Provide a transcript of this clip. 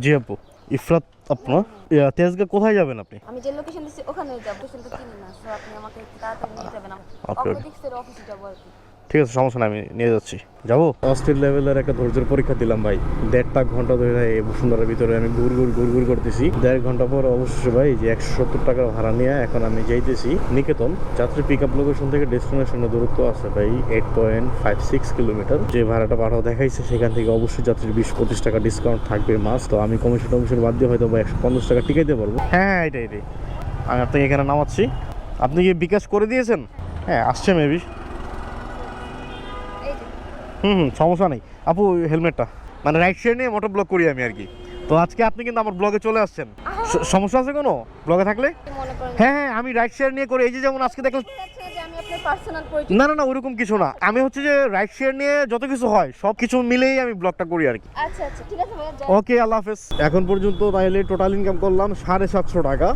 জি আপু, ইফরাত আপনার তেজগাঁ কোথায় যাবেন আপনি? আমি যে লোকেশন দিচ্ছি ওখানে যাব, লোকেশনটা চিনি না, সো আপনি আমাকে একটু তাড়াতাড়ি নিয়ে যাবেন। ওকে অপোজিক্সের অফিসে যাব আর কি। ঠিক আছে, সমস্যা নাই, আমি নিয়ে যাচ্ছি। যাবো। অস্থির লেভেলের একটা ধৈর্যের পরীক্ষা দিলাম ভাই। 1.5 ঘন্টা ধরে এই বসুন্ধরার ভিতরে আমি ঘুর করতেছি। 1.5 ঘন্টা পর অবশ্যই ভাই যে 170 টাকা ভাড়া নিয়ে এখন আমি যাইতেছি নিকেতন। যাত্রী পিক আপ লোকেশন থেকে ডেস্টিনেশনের দূরত্ব আছে ভাই 8.56 কিলোমিটার। যে ভাড়াটা পাঠাও দেখাইছে সেখান থেকে অবশ্যই যাত্রীর 20-25 টাকা ডিসকাউন্ট থাকবে মাস্ট। তো আমি কমিশন বাদ দিয়ে হয়তো 150 টাকা টিকাইতে পারবো। হ্যাঁ এটাই আমি আপনাকে এখানে নামাচ্ছি। আপনি কি বিকাশ করে দিয়েছেন? হ্যাঁ আসছে মেবি। এই যে সমস্যা নেই আপু। হেলমেটটা মানে রাইট সাইড নিয়ে মোটর ব্লগ করি আমি আর কি। তো আজকে আপনি কিন্তু আমার ব্লগে চলে আসছেন। সমস্যা আছে কোনো ব্লগে থাকলে? কি মনে করেন হ্যাঁ আমি রাইট সাইড নিয়ে করি। এই যে যেমন আজকে দেখলাম। যাচ্ছে যে আমি আপনার পার্সোনাল পরিচয়। না ওরকম কিছু না। আমি হচ্ছে যে রাইট সাইড নিয়ে যত কিছু হয় সব কিছু মিলেই আমি ব্লগটা করি আর কি। আচ্ছা ঠিক আছে ভাইয়া। ওকে, আল্লাহ হাফেজ। এখন পর্যন্ত তাহলে টোটাল ইনকাম করলাম 750 টাকা।